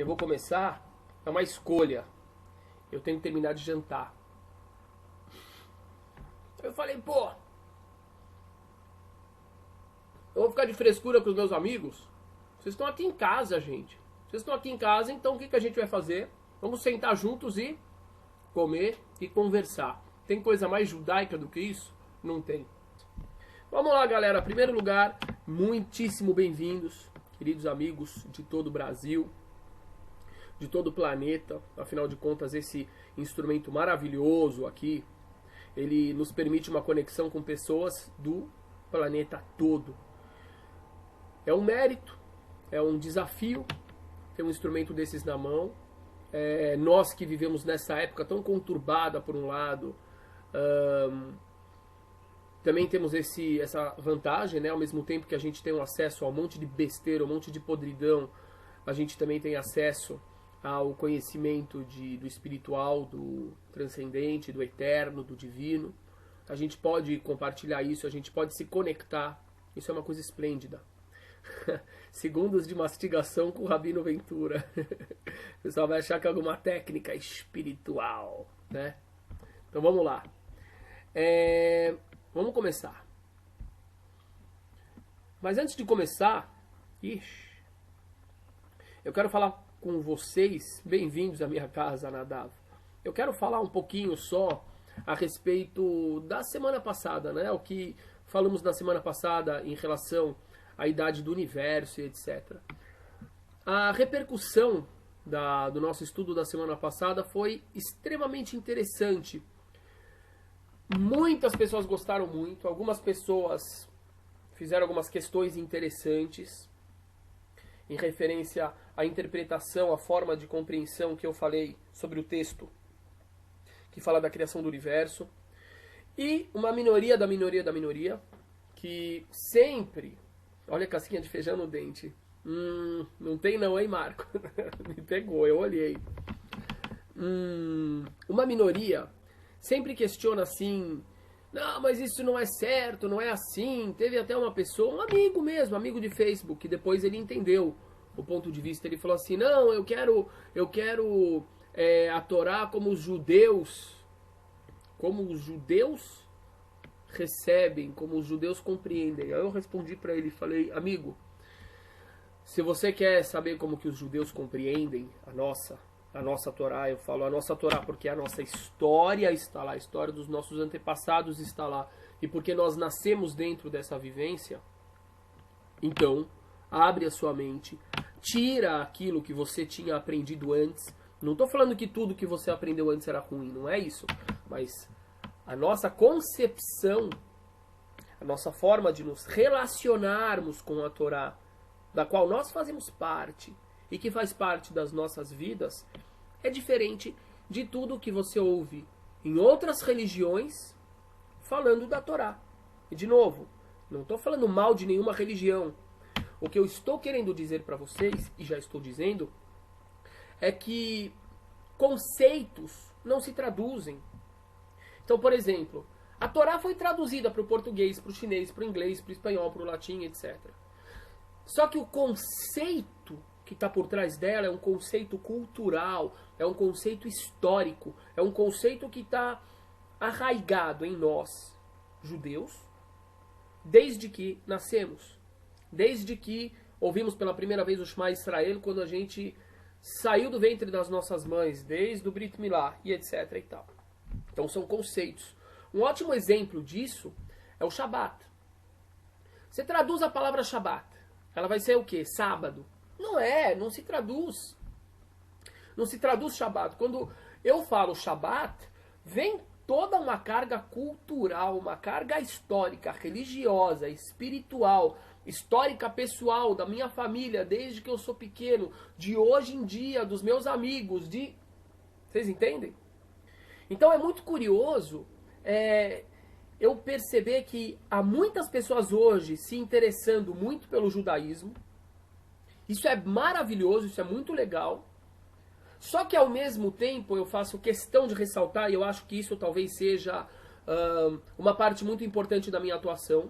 eu vou começar, é uma escolha. Eu tenho que terminar de jantar. Eu falei, pô, eu vou ficar de frescura com os meus amigos? Vocês estão aqui em casa, gente. Vocês estão aqui em casa, então o que a gente vai fazer? Vamos sentar juntos e comer e conversar. Tem coisa mais judaica do que isso? Não tem. Vamos lá, galera. Em primeiro lugar, muitíssimo bem-vindos, queridos amigos de todo o Brasil, de todo o planeta. Afinal de contas, esse instrumento maravilhoso aqui, ele nos permite uma conexão com pessoas do planeta todo. É um mérito, é um desafio ter um instrumento desses na mão. Nós que vivemos nessa época tão conturbada por um lado, também temos essa vantagem, né? Ao mesmo tempo que a gente tem um acesso a um monte de besteira, um monte de podridão, a gente também tem acesso ao conhecimento do espiritual, do transcendente, do eterno, do divino. A gente pode compartilhar isso, a gente pode se conectar. Isso é uma coisa esplêndida. Segundos de mastigação com o Rabino Ventura. O pessoal vai achar que é alguma técnica espiritual, né? Então vamos lá. Vamos começar. Mas antes de começar, eu quero falar com vocês, bem-vindos à minha casa, Nadav. Eu quero falar um pouquinho só a respeito da semana passada, né? O que falamos na semana passada em relação à idade do universo e etc. A repercussão do nosso estudo da semana passada foi extremamente interessante. Muitas pessoas gostaram muito, algumas pessoas fizeram algumas questões interessantes em referência à interpretação, à forma de compreensão que eu falei sobre o texto que fala da criação do universo. E uma minoria da minoria da minoria que sempre... Olha a casquinha de feijão no dente. Não tem não, hein, Marco? Me pegou, eu olhei. Uma minoria sempre questiona assim... Não, mas isso não é certo, não é assim. Teve até uma pessoa, um amigo mesmo, amigo de Facebook, que depois ele entendeu o ponto de vista. Ele falou assim, não, eu quero a Torá como os judeus recebem, como os judeus compreendem. Aí eu respondi para ele, falei, amigo, se você quer saber como que os judeus compreendem a nossa Torá, eu falo a nossa Torá porque a nossa história está lá, a história dos nossos antepassados está lá, e porque nós nascemos dentro dessa vivência, então, abre a sua mente, tira aquilo que você tinha aprendido antes. Não estou falando que tudo que você aprendeu antes era ruim, não é isso, mas a nossa concepção, a nossa forma de nos relacionarmos com a Torá, da qual nós fazemos parte, e que faz parte das nossas vidas, é diferente de tudo que você ouve em outras religiões falando da Torá. E de novo, não estou falando mal de nenhuma religião. O que eu estou querendo dizer para vocês, e já estou dizendo, é que conceitos não se traduzem. Então, por exemplo, a Torá foi traduzida para o português, para o chinês, para o inglês, para o espanhol, para o latim, etc. Só que o conceito que está por trás dela é um conceito cultural, é um conceito histórico, é um conceito que está arraigado em nós, judeus, desde que nascemos, desde que ouvimos pela primeira vez o Shema Israel, quando a gente saiu do ventre das nossas mães, desde o Brit Milá e etc. e tal. Então são conceitos. Um ótimo exemplo disso é o Shabat. Você traduz a palavra Shabat, ela vai ser o quê? Sábado. Não se traduz. Não se traduz Shabat. Quando eu falo Shabat, vem toda uma carga cultural, uma carga histórica, religiosa, espiritual, histórica pessoal, da minha família, desde que eu sou pequeno, de hoje em dia, dos meus amigos, Vocês entendem? Então é muito curioso eu perceber que há muitas pessoas hoje se interessando muito pelo judaísmo. Isso é maravilhoso, isso é muito legal. Só que ao mesmo tempo eu faço questão de ressaltar, e eu acho que isso talvez seja uma parte muito importante da minha atuação.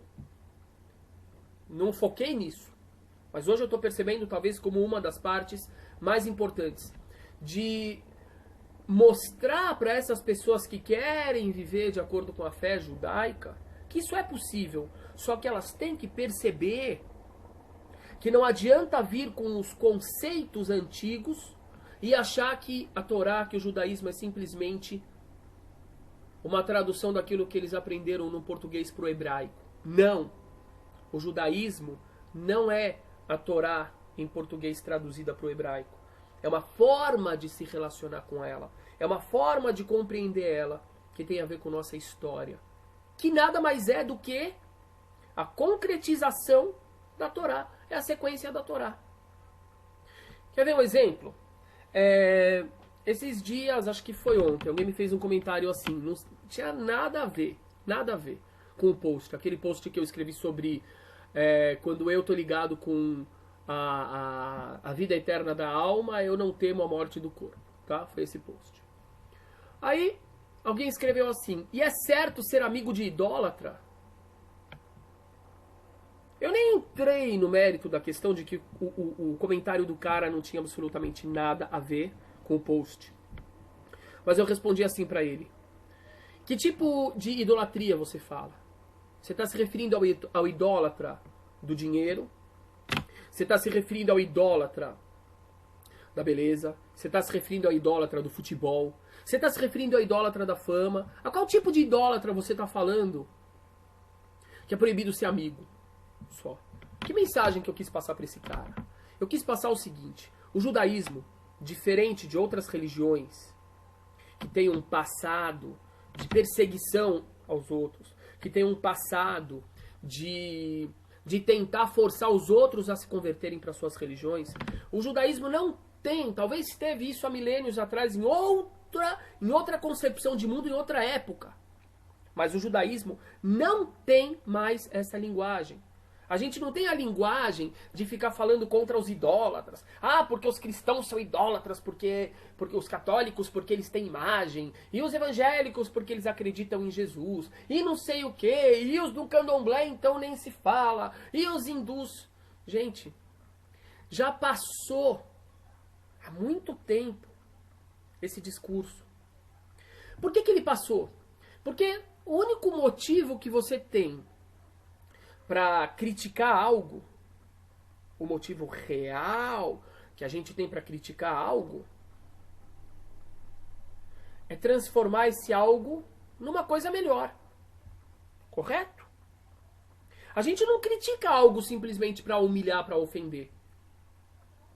Não foquei nisso. mas hoje eu estou percebendo talvez como uma das partes mais importantes, de mostrar para essas pessoas que querem viver de acordo com a fé judaica, que isso é possível, só que elas têm que perceber que não adianta vir com os conceitos antigos e achar que a Torá, que o judaísmo é simplesmente uma tradução daquilo que eles aprenderam no português para o hebraico. Não! O judaísmo não é a Torá em português traduzida para o hebraico. É uma forma de se relacionar com ela. É uma forma de compreender ela que tem a ver com nossa história. Que nada mais é do que a concretização da Torá. É a sequência da Torá. Quer ver um exemplo? Esses dias, acho que foi ontem, alguém me fez um comentário assim, não tinha nada a ver com o post. Aquele post que eu escrevi sobre quando eu tô ligado com a vida eterna da alma, eu não temo a morte do corpo, tá? Foi esse post. Aí, alguém escreveu assim, e é certo ser amigo de idólatra? Eu nem entrei no mérito da questão de que o comentário do cara não tinha absolutamente nada a ver com o post. Mas eu respondi assim pra ele. Que tipo de idolatria você fala? Você está se referindo ao idólatra do dinheiro? Você está se referindo ao idólatra da beleza? Você está se referindo ao idólatra do futebol? Você está se referindo ao idólatra da fama? A qual tipo de idólatra você está falando que é proibido ser amigo? Só. Que mensagem que eu quis passar para esse cara? Eu quis passar o seguinte. O judaísmo, diferente de outras religiões que têm um passado de perseguição aos outros, que tem um passado de tentar forçar os outros a se converterem para suas religiões, o judaísmo não tem, talvez teve isso há milênios atrás, em outra concepção de mundo, em outra época. Mas o judaísmo não tem mais essa linguagem. A gente não tem a linguagem de ficar falando contra os idólatras. Ah, porque os cristãos são idólatras, porque os católicos, porque eles têm imagem. E os evangélicos, porque eles acreditam em Jesus. E não sei o quê. E os do candomblé, então, nem se fala. E os hindus. Gente, já passou há muito tempo esse discurso. Por que ele passou? Porque o único motivo que você tem para criticar algo, o motivo real que a gente tem para criticar algo, é transformar esse algo numa coisa melhor. Correto? A gente não critica algo simplesmente para humilhar, para ofender.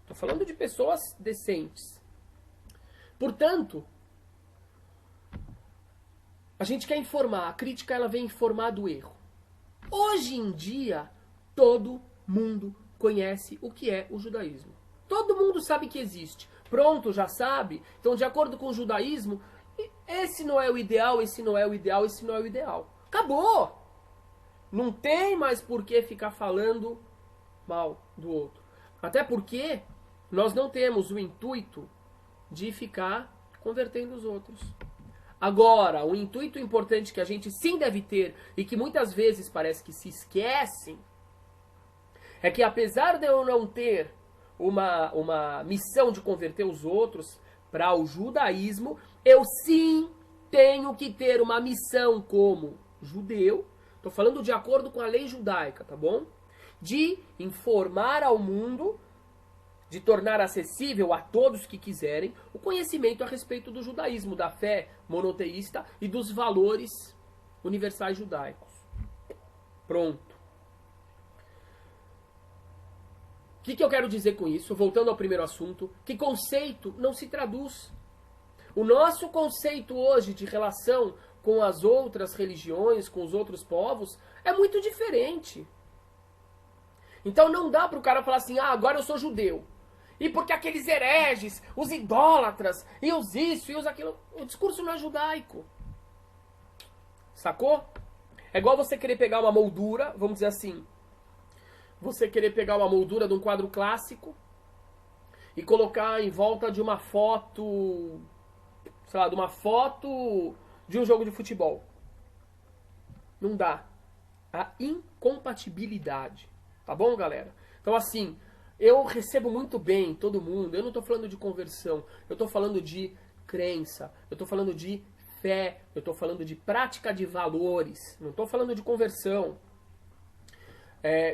Estou falando de pessoas decentes. Portanto, a gente quer informar. A crítica ela vem informar do erro. Hoje em dia, todo mundo conhece o que é o judaísmo. Todo mundo sabe que existe. Pronto, já sabe. Então, de acordo com o judaísmo, esse não é o ideal, esse não é o ideal, esse não é o ideal. Acabou! Não tem mais por que ficar falando mal do outro. Até porque nós não temos o intuito de ficar convertendo os outros. Agora, o intuito importante que a gente sim deve ter, e que muitas vezes parece que se esquecem, é que apesar de eu não ter uma missão de converter os outros para o judaísmo, eu sim tenho que ter uma missão como judeu, estou falando de acordo com a lei judaica, tá bom? De informar ao mundo, de tornar acessível a todos que quiserem o conhecimento a respeito do judaísmo, da fé monoteísta e dos valores universais judaicos. Pronto. O que eu quero dizer com isso? Voltando ao primeiro assunto, que conceito não se traduz. O nosso conceito hoje de relação com as outras religiões, com os outros povos, é muito diferente. Então não dá para o cara falar assim, agora eu sou judeu. E porque aqueles hereges, os idólatras, e os isso, e os aquilo... O discurso não é judaico. Sacou? É igual você querer pegar uma moldura, vamos dizer assim. Você querer pegar uma moldura de um quadro clássico e colocar em volta de uma foto... Sei lá, de uma foto de um jogo de futebol. Não dá. A incompatibilidade. Tá bom, galera? Então assim, eu recebo muito bem todo mundo, eu não estou falando de conversão, eu estou falando de crença, eu estou falando de fé, eu estou falando de prática de valores, não estou falando de conversão,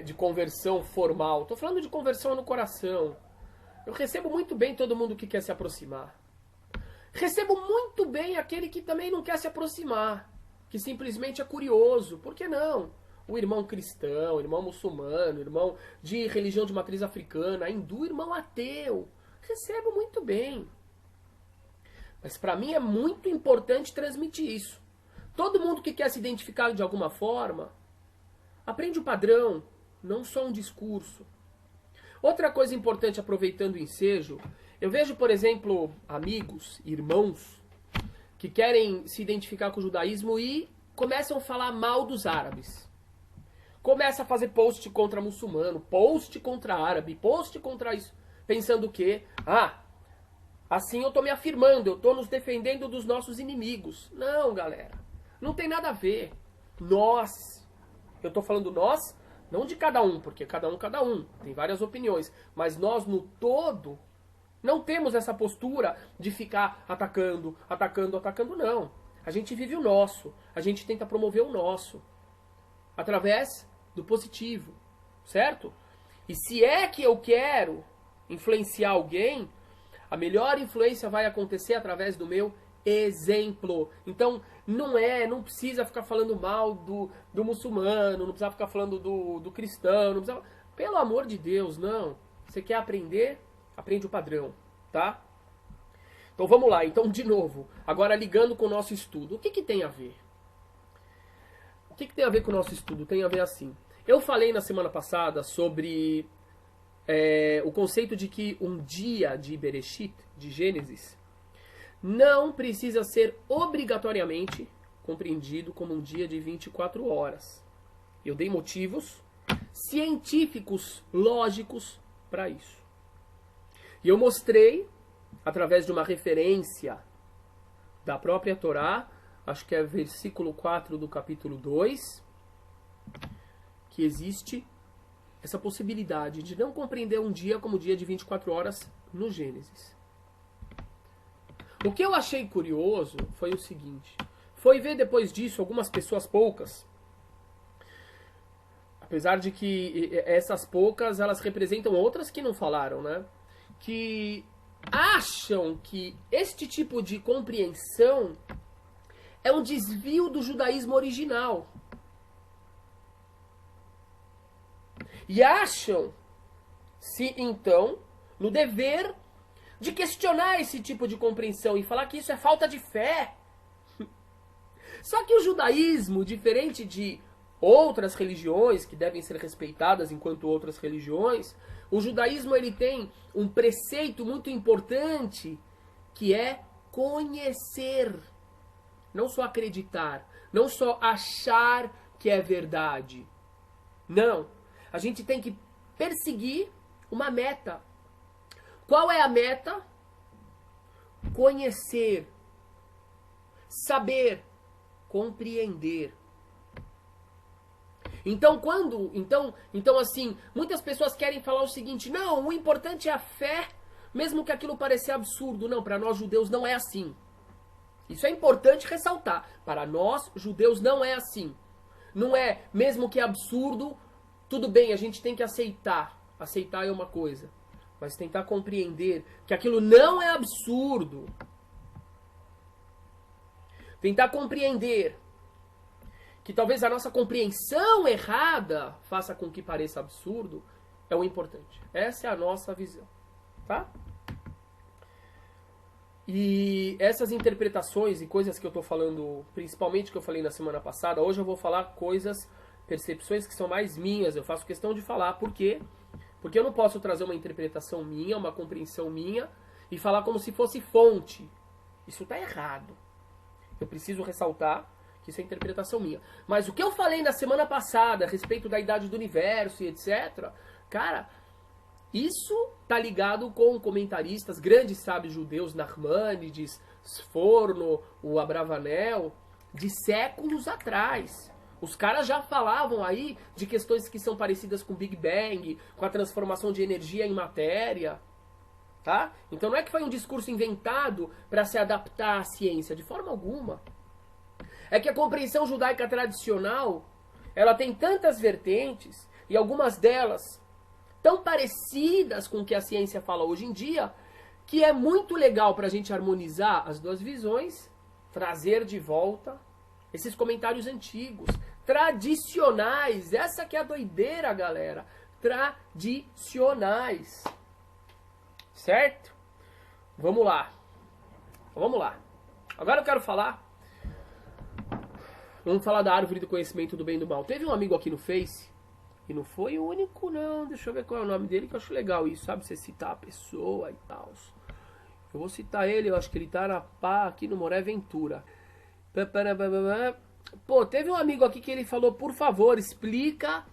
de conversão formal, estou falando de conversão no coração. Eu recebo muito bem todo mundo que quer se aproximar. Recebo muito bem aquele que também não quer se aproximar, que simplesmente é curioso. Por que não? O irmão cristão, o irmão muçulmano, o irmão de religião de matriz africana, hindu, irmão ateu. Recebo muito bem. Mas para mim é muito importante transmitir isso. Todo mundo que quer se identificar de alguma forma, aprende o padrão, não só um discurso. Outra coisa importante, aproveitando o ensejo, eu vejo, por exemplo, amigos, irmãos, que querem se identificar com o judaísmo e começam a falar mal dos árabes. Começa a fazer post contra muçulmano, post contra árabe, post contra isso, pensando que, assim eu estou me afirmando, eu estou nos defendendo dos nossos inimigos. Não, galera, não tem nada a ver. Nós, eu estou falando nós, não de cada um, porque cada um, tem várias opiniões, mas nós no todo não temos essa postura de ficar atacando, não. A gente vive o nosso, a gente tenta promover o nosso, através do positivo, certo? E se é que eu quero influenciar alguém, a melhor influência vai acontecer através do meu exemplo. Então, não precisa ficar falando mal do muçulmano, não precisa ficar falando do cristão, não precisa, pelo amor de Deus, não. Você quer aprender? Aprende o padrão, tá? Então vamos lá, então de novo, agora ligando com o nosso estudo. O que tem a ver? O que tem a ver com o nosso estudo? Tem a ver assim. Eu falei na semana passada sobre o conceito de que um dia de Bereshit, de Gênesis, não precisa ser obrigatoriamente compreendido como um dia de 24 horas. Eu dei motivos científicos, lógicos para isso. E eu mostrei, através de uma referência da própria Torá, acho que é versículo 4 do capítulo 2, que existe essa possibilidade de não compreender um dia como dia de 24 horas no Gênesis. O que eu achei curioso foi o seguinte, foi ver depois disso algumas pessoas, poucas, apesar de que essas poucas, elas representam outras que não falaram, né? Que acham que este tipo de compreensão é um desvio do judaísmo original. E acham-se, então, no dever de questionar esse tipo de compreensão e falar que isso é falta de fé. Só que o judaísmo, diferente de outras religiões que devem ser respeitadas enquanto outras religiões, o judaísmo ele tem um preceito muito importante que é conhecer. Não só acreditar, não só achar que é verdade. Não. A gente tem que perseguir uma meta. Qual é a meta? Conhecer, saber, compreender. Então assim, muitas pessoas querem falar o seguinte: não, o importante é a fé, mesmo que aquilo pareça absurdo. Não, para nós judeus não é assim. Isso é importante ressaltar. Para nós judeus não é assim. Não é, mesmo que absurdo, tudo bem, a gente tem que aceitar. Aceitar é uma coisa. Mas tentar compreender que aquilo não é absurdo. Tentar compreender que talvez a nossa compreensão errada faça com que pareça absurdo é o importante. Essa é a nossa visão. Tá? E essas interpretações e coisas que eu estou falando, principalmente que eu falei na semana passada, hoje eu vou falar coisas, percepções que são mais minhas. Eu faço questão de falar. Por quê? Porque eu não posso trazer uma interpretação minha, uma compreensão minha e falar como se fosse fonte. Isso está errado. Eu preciso ressaltar que isso é interpretação minha. Mas o que eu falei na semana passada a respeito da idade do universo e etc., cara, isso está ligado com comentaristas, grandes sábios judeus, Nachmanides, Sforno, o Abravanel, de séculos atrás. Os caras já falavam aí de questões que são parecidas com o Big Bang, com a transformação de energia em matéria. Tá? Então não é que foi um discurso inventado para se adaptar à ciência, de forma alguma. É que a compreensão judaica tradicional, ela tem tantas vertentes, e algumas delas tão parecidas com o que a ciência fala hoje em dia, que é muito legal para a gente harmonizar as duas visões, trazer de volta esses comentários antigos, tradicionais. Essa que é a doideira, galera. Tradicionais. Certo? Vamos lá. Vamos lá. Agora eu quero falar. Vamos falar da árvore do conhecimento do bem e do mal. Teve um amigo aqui no Face, e não foi o único não, deixa eu ver qual é o nome dele, que eu acho legal isso, sabe? Você citar a pessoa e tal. Eu vou citar ele, eu acho que ele tá na pá aqui no Moré Ventura. Pô, teve um amigo aqui que ele falou, por favor, explica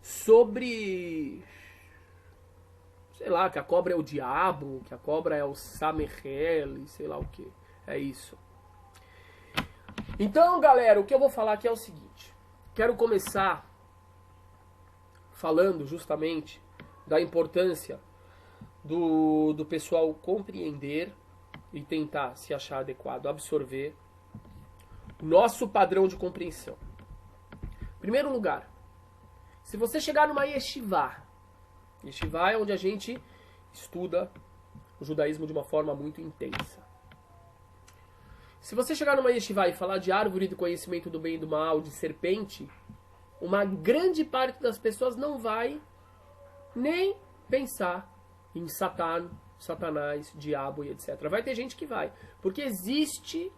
sobre... sei lá, que a cobra é o diabo, que a cobra é o Samerhel, sei lá o que. É isso. Então, galera, o que eu vou falar aqui é o seguinte. Quero começar falando justamente da importância do pessoal compreender e tentar se achar adequado, absorver o nosso padrão de compreensão. Em primeiro lugar, se você chegar numa yeshiva, yeshiva é onde a gente estuda o judaísmo de uma forma muito intensa. Se você chegar numa yeshiva e falar de árvore do conhecimento do bem e do mal, de serpente, uma grande parte das pessoas não vai nem pensar em Satã, Satanás, diabo e etc. Vai ter gente que vai, porque existe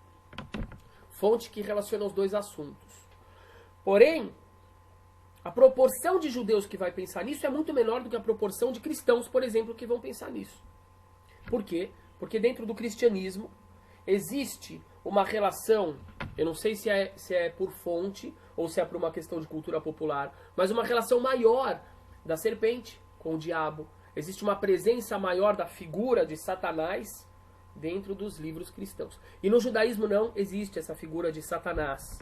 fonte que relaciona os dois assuntos. Porém, a proporção de judeus que vai pensar nisso é muito menor do que a proporção de cristãos, por exemplo, que vão pensar nisso. Por quê? Porque dentro do cristianismo existe uma relação, eu não sei se é por fonte ou se é por uma questão de cultura popular, mas uma relação maior da serpente com o diabo. Existe uma presença maior da figura de Satanás dentro dos livros cristãos. E no judaísmo não existe essa figura de Satanás.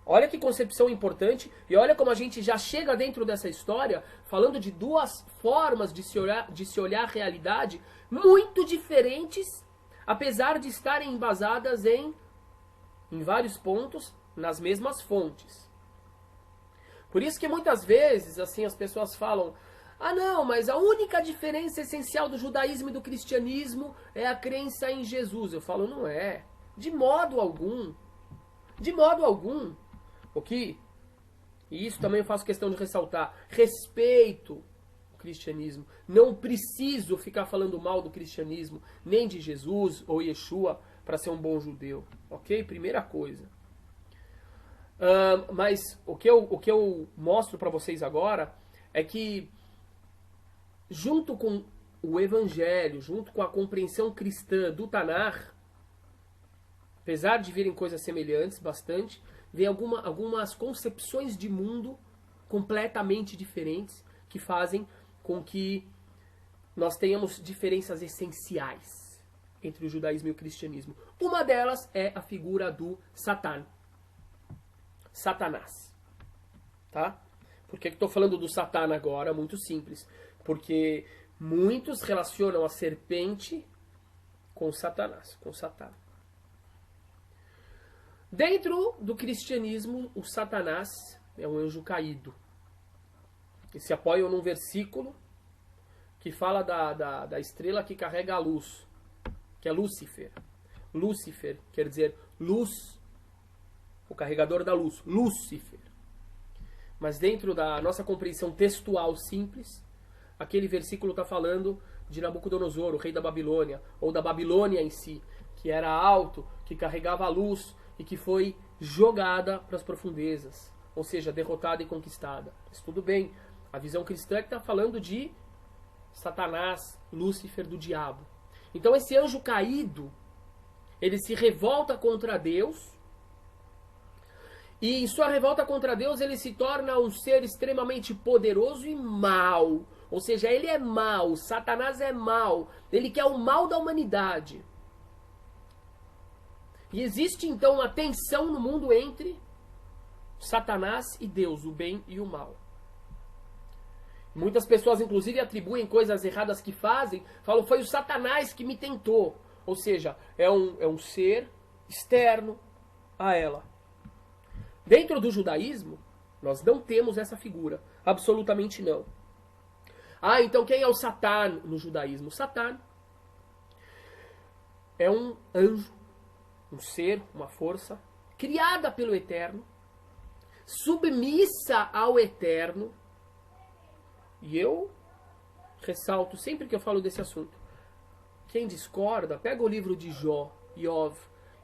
Olha que concepção importante, e olha como a gente já chega dentro dessa história falando de duas formas de se olhar a realidade muito diferentes, apesar de estarem embasadas em vários pontos nas mesmas fontes. Por isso que muitas vezes assim as pessoas falam: ah não, mas a única diferença essencial do judaísmo e do cristianismo é a crença em Jesus. Eu falo, não é. De modo algum. De modo algum. Ok? E isso também eu faço questão de ressaltar. Respeito o cristianismo. Não preciso ficar falando mal do cristianismo, nem de Jesus ou Yeshua, para ser um bom judeu. Ok? Primeira coisa. Mas o que eu mostro para vocês agora é que, junto com o evangelho, junto com a compreensão cristã do Tanar, apesar de virem coisas semelhantes bastante, vem algumas concepções de mundo completamente diferentes que fazem com que nós tenhamos diferenças essenciais entre o judaísmo e o cristianismo. Uma delas é a figura do Satã, Satanás. Tá? Por que estou falando do Satã agora? Muito simples. Porque muitos relacionam a serpente com Satanás, com Satã. Dentro do cristianismo, o Satanás é um anjo caído. E se apoiam num versículo que fala da estrela que carrega a luz, que é Lúcifer. Lúcifer quer dizer luz, o carregador da luz, Lúcifer. Mas dentro da nossa compreensão textual simples, aquele versículo está falando de Nabucodonosor, o rei da Babilônia, ou da Babilônia em si, que era alto, que carregava a luz e que foi jogada para as profundezas, ou seja, derrotada e conquistada. Mas tudo bem, a visão cristã é que está falando de Satanás, Lúcifer, do diabo. Então esse anjo caído, ele se revolta contra Deus, e em sua revolta contra Deus ele se torna um ser extremamente poderoso e mau. Ou seja, ele é mau, Satanás é mau, ele quer o mal da humanidade. E existe então uma tensão no mundo entre Satanás e Deus, o bem e o mal. Muitas pessoas, inclusive, atribuem coisas erradas que fazem, falam, foi o Satanás que me tentou. Ou seja, é um ser externo a ela. Dentro do judaísmo, nós não temos essa figura. Absolutamente não. Ah, então quem é o Satã no judaísmo? Satã é um anjo, um ser, uma força, criada pelo Eterno, submissa ao Eterno. E eu ressalto sempre que eu falo desse assunto. Quem discorda, pega o livro de Jó, Iov,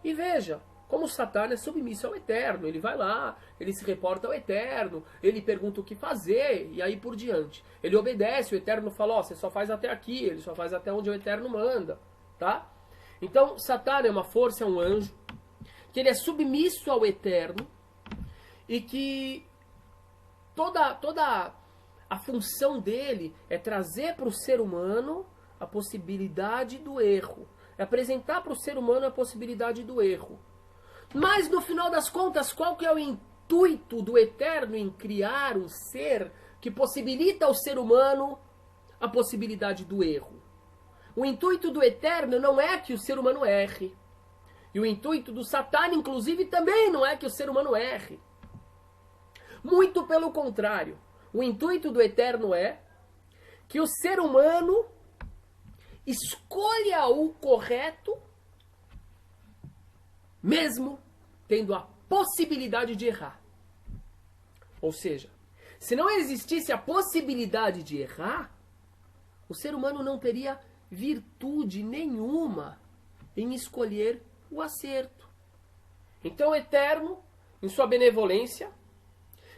e veja como Satã é submisso ao Eterno. Ele vai lá, ele se reporta ao Eterno, ele pergunta o que fazer, e aí por diante. Ele obedece, o Eterno fala, ó, você só faz até aqui, ele só faz até onde o Eterno manda, tá? Então, Satã é uma força, é um anjo, que ele é submisso ao Eterno, e que toda a função dele é trazer para o ser humano a possibilidade do erro. É apresentar para o ser humano a possibilidade do erro. Mas, no final das contas, qual que é o intuito do Eterno em criar um ser que possibilita ao ser humano a possibilidade do erro? O intuito do Eterno não é que o ser humano erre. E o intuito do Satã, inclusive, também não é que o ser humano erre. Muito pelo contrário. O intuito do Eterno é que o ser humano escolha o correto, mesmo tendo a possibilidade de errar. Ou seja, se não existisse a possibilidade de errar, o ser humano não teria virtude nenhuma em escolher o acerto. Então o Eterno, em sua benevolência,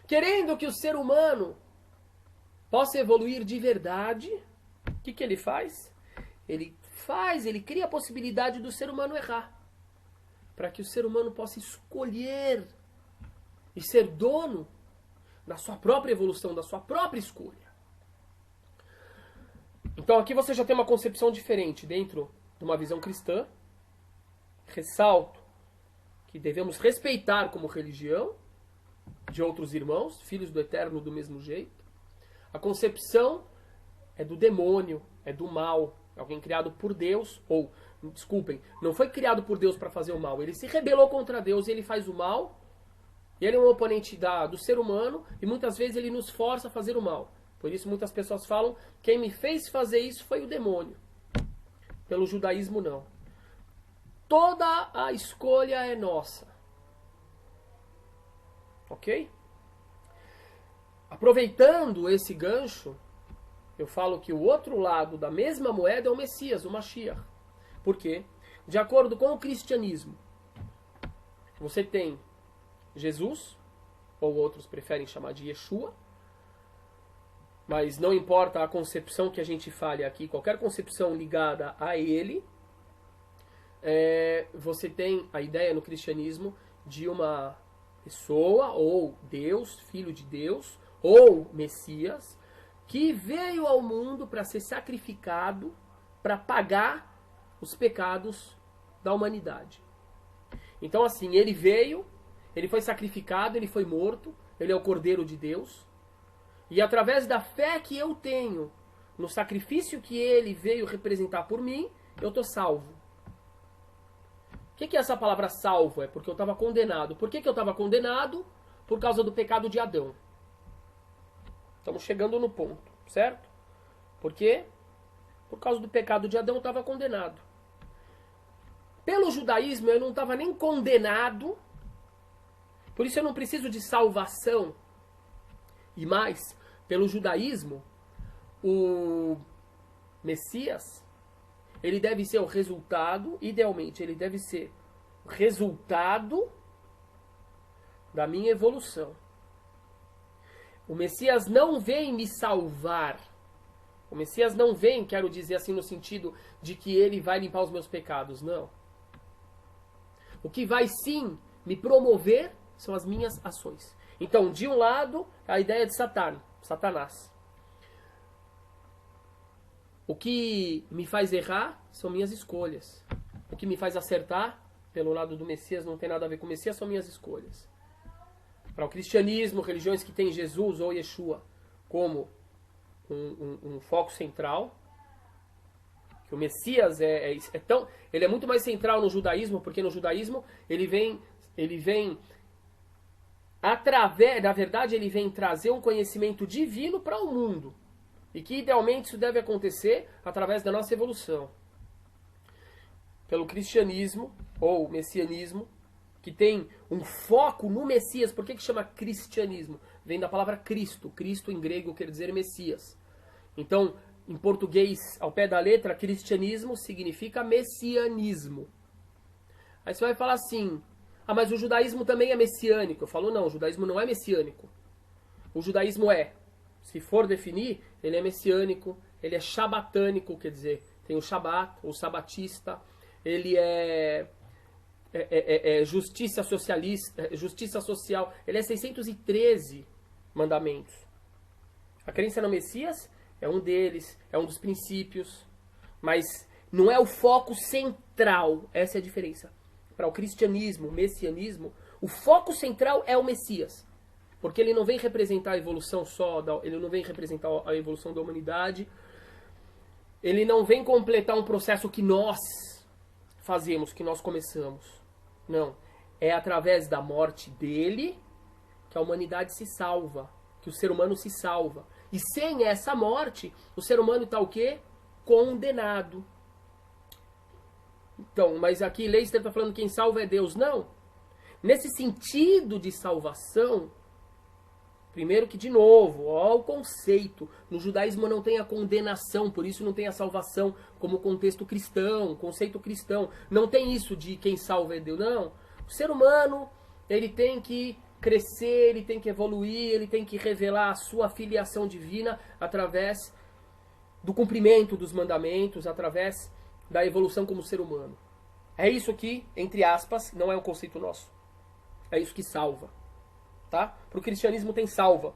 querendo que o ser humano possa evoluir de verdade, o que ele faz? Ele cria a possibilidade do ser humano errar. Para que o ser humano possa escolher e ser dono da sua própria evolução, da sua própria escolha. Então aqui você já tem uma concepção diferente dentro de uma visão cristã. Ressalto que devemos respeitar como religião de outros irmãos, filhos do Eterno do mesmo jeito. A concepção é do demônio, é do mal. É alguém criado por Deus, ou, desculpem, não foi criado por Deus para fazer o mal. Ele se rebelou contra Deus e ele faz o mal. E ele é um oponente do ser humano e muitas vezes ele nos força a fazer o mal. Por isso muitas pessoas falam, quem me fez fazer isso foi o demônio. Pelo judaísmo não. Toda a escolha é nossa. Ok? Aproveitando esse gancho, eu falo que o outro lado da mesma moeda é o Messias, o Mashiach. Por quê? De acordo com o cristianismo, você tem Jesus, ou outros preferem chamar de Yeshua, mas não importa a concepção que a gente fale aqui, qualquer concepção ligada a ele, você tem a ideia no cristianismo de uma pessoa, ou Deus, Filho de Deus, ou Messias, que veio ao mundo para ser sacrificado, para pagar os pecados da humanidade. Então assim, ele veio, ele foi sacrificado, ele foi morto, ele é o Cordeiro de Deus, e através da fé que eu tenho no sacrifício que ele veio representar por mim, eu estou salvo. O que é essa palavra salvo? É porque eu estava condenado. Por que eu estava condenado? Por causa do pecado de Adão. Estamos chegando no ponto, certo? Por quê? Por causa do pecado de Adão eu estava condenado. Pelo judaísmo eu não estava nem condenado, por isso eu não preciso de salvação. E mais, pelo judaísmo, o Messias, ele deve ser o resultado, idealmente, ele deve ser o resultado da minha evolução. O Messias não vem me salvar. O Messias não vem, quero dizer assim, no sentido de que ele vai limpar os meus pecados, não. O que vai sim me promover são as minhas ações. Então, de um lado, a ideia de Satanás. O que me faz errar são minhas escolhas. O que me faz acertar, pelo lado do Messias, não tem nada a ver com o Messias, são minhas escolhas. Para o cristianismo, religiões que têm Jesus ou Yeshua como um foco central, que o Messias ele é muito mais central no judaísmo, porque no judaísmo ele vem através, na verdade, ele vem trazer um conhecimento divino para o mundo. E que idealmente isso deve acontecer através da nossa evolução. Pelo cristianismo, ou messianismo, que tem um foco no Messias. Por que chama cristianismo? Vem da palavra Cristo. Cristo em grego quer dizer Messias. Então, em português, ao pé da letra, cristianismo significa messianismo. Aí você vai falar assim, ah, mas o judaísmo também é messiânico. Eu falo, não, o judaísmo não é messiânico. O judaísmo se for definir, ele é messiânico, ele é shabatânico, quer dizer, tem o shabat, ou sabatista, ele é justiça socialista, justiça social, ele é 613 mandamentos. A crença no Messias é um deles, é um dos princípios, mas não é o foco central, essa é a diferença. Para o cristianismo, o messianismo, o foco central é o Messias. Porque ele não vem representar a evolução ele não vem representar a evolução da humanidade, ele não vem completar um processo que nós fazemos, que nós começamos. Não. É através da morte dele que a humanidade se salva, que o ser humano se salva. E sem essa morte, o ser humano está o quê? Condenado. Então, mas aqui Leister está falando que quem salva é Deus. Não. Nesse sentido de salvação, primeiro que, de novo, ó o conceito. No judaísmo não tem a condenação, por isso não tem a salvação como contexto cristão, conceito cristão. Não tem isso de quem salva é Deus, não. O ser humano, ele tem que crescer, ele tem que evoluir, ele tem que revelar a sua filiação divina através do cumprimento dos mandamentos, através da evolução como ser humano. É isso que, entre aspas, não é um conceito nosso. É isso que salva. Tá? Para o cristianismo tem salva,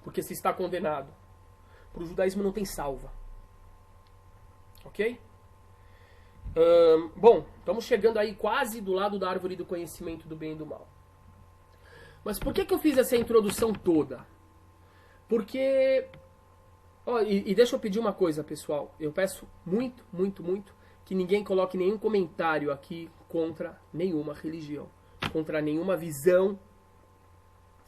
porque se está condenado. Para o judaísmo não tem salva. Ok? Bom, estamos chegando aí quase do lado da árvore do conhecimento do bem e do mal. Mas por que eu fiz essa introdução toda? Porque... e deixa eu pedir uma coisa, pessoal. Eu peço muito, muito, muito que ninguém coloque nenhum comentário aqui contra nenhuma religião, contra nenhuma visão.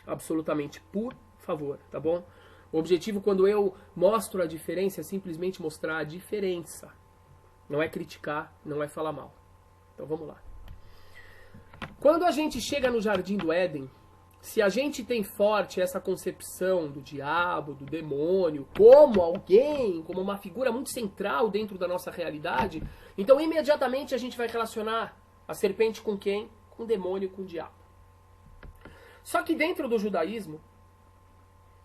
Absolutamente, por favor, tá bom? O objetivo, quando eu mostro a diferença, é simplesmente mostrar a diferença. Não é criticar, não é falar mal. Então vamos lá. Quando a gente chega no Jardim do Éden, se a gente tem forte essa concepção do diabo, do demônio, como alguém, como uma figura muito central dentro da nossa realidade, então imediatamente a gente vai relacionar a serpente com quem? Com o demônio, com o diabo. Só que dentro do judaísmo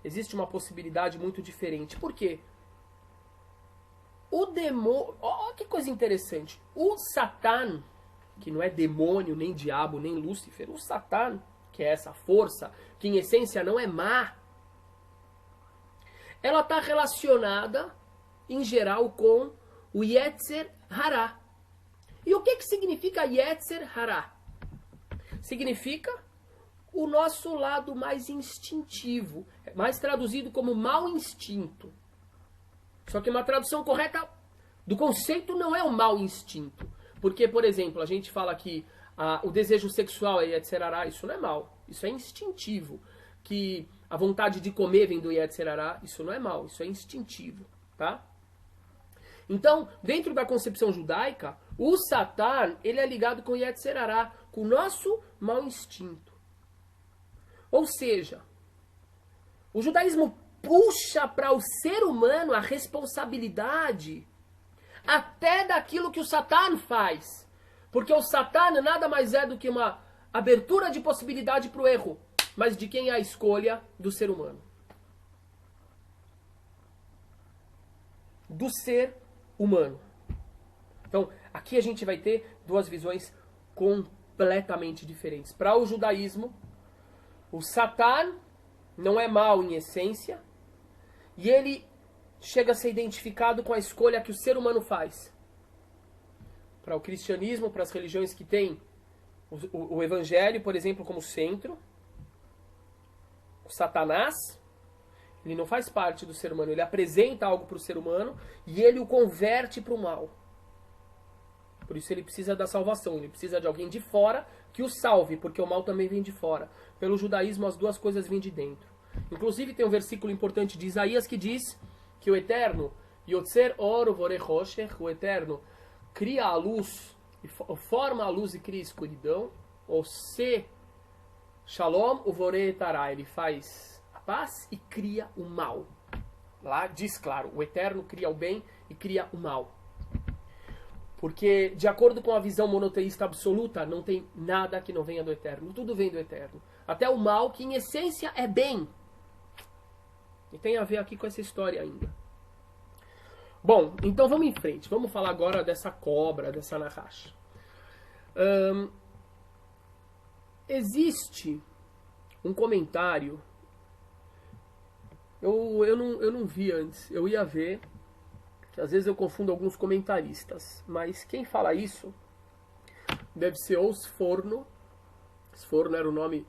existe uma possibilidade muito diferente. Por quê? O demônio... Olha que coisa interessante. O Satã, que não é demônio, nem diabo, nem Lúcifer. O Satã, que é essa força, que em essência não é má, ela está relacionada, em geral, com o Yetzer Hará. E o que significa Yetzer Hará? Significa o nosso lado mais instintivo, mais traduzido como mau instinto. Só que uma tradução correta do conceito não é o mau instinto. Porque, por exemplo, a gente fala que o desejo sexual é Yetzer Hará, isso não é mau, isso é instintivo. Que a vontade de comer vem do Yetzer Hará, isso não é mau, isso é instintivo, tá? Então, dentro da concepção judaica, o Satã, ele é ligado com o Yetzer Hará, com o nosso mau instinto. Ou seja, o judaísmo puxa para o ser humano a responsabilidade até daquilo que o Satã faz. Porque o Satã nada mais é do que uma abertura de possibilidade para o erro, mas de quem é a escolha? Do ser humano. Do ser humano. Então, aqui a gente vai ter duas visões completamente diferentes. Para o judaísmo, o Satã não é mau em essência e ele chega a ser identificado com a escolha que o ser humano faz. Para o cristianismo, para as religiões que têm o evangelho, por exemplo, como centro, O Satanás, ele não faz parte do ser humano, ele apresenta algo para o ser humano e ele o converte para o mal. Por isso ele precisa da salvação, ele precisa de alguém de fora que o salve, porque o mal também vem de fora. Pelo judaísmo as duas coisas vêm de dentro. Inclusive tem um versículo importante de Isaías que diz que o Eterno, Yotzer Or Uvore Rocher, o Eterno cria a luz, forma a luz e cria a escuridão, ou se Shalom Uvore Tará, ele faz a paz e cria o mal. Lá diz claro, o Eterno cria o bem e cria o mal. Porque, de acordo com a visão monoteísta absoluta, não tem nada que não venha do Eterno. Tudo vem do Eterno. Até o mal, que em essência é bem. E tem a ver aqui com essa história ainda. Bom, então vamos em frente. Vamos falar agora dessa cobra, dessa Nahash. Existe um comentário. Eu não vi antes. Eu ia ver. Às vezes eu confundo alguns comentaristas, mas quem fala isso deve ser o Sforno. Sforno era o nome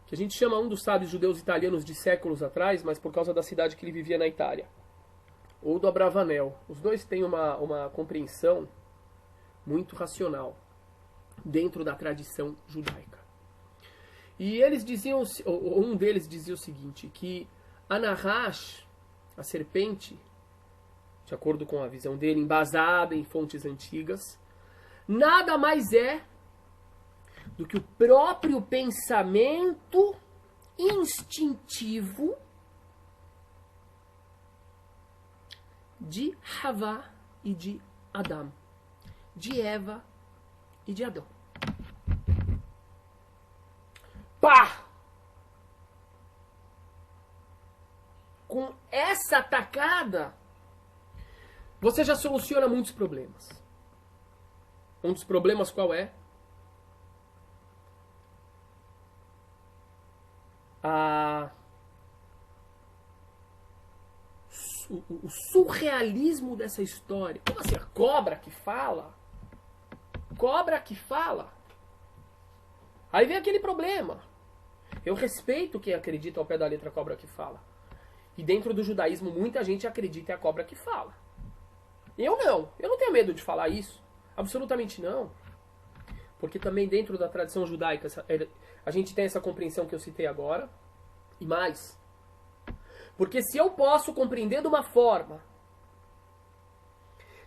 que a gente chama um dos sábios judeus italianos de séculos atrás, mas por causa da cidade que ele vivia na Itália. Ou do Abravanel. Os dois têm uma compreensão muito racional dentro da tradição judaica. E eles diziam, um deles dizia o seguinte, que a Nahash, a serpente, de acordo com a visão dele, embasada em fontes antigas, nada mais é do que o próprio pensamento instintivo de Havá e de Adão, de Eva e de Adão. Pá! Com essa atacada, você já soluciona muitos problemas. Um dos problemas qual é? O surrealismo dessa história. Como assim? A cobra que fala? Cobra que fala? Aí vem aquele problema. Eu respeito quem acredita ao pé da letra cobra que fala. E dentro do judaísmo muita gente acredita em a cobra que fala. Eu não tenho medo de falar isso, absolutamente não, porque também dentro da tradição judaica a gente tem essa compreensão que eu citei agora, e mais, porque se eu posso compreender de uma forma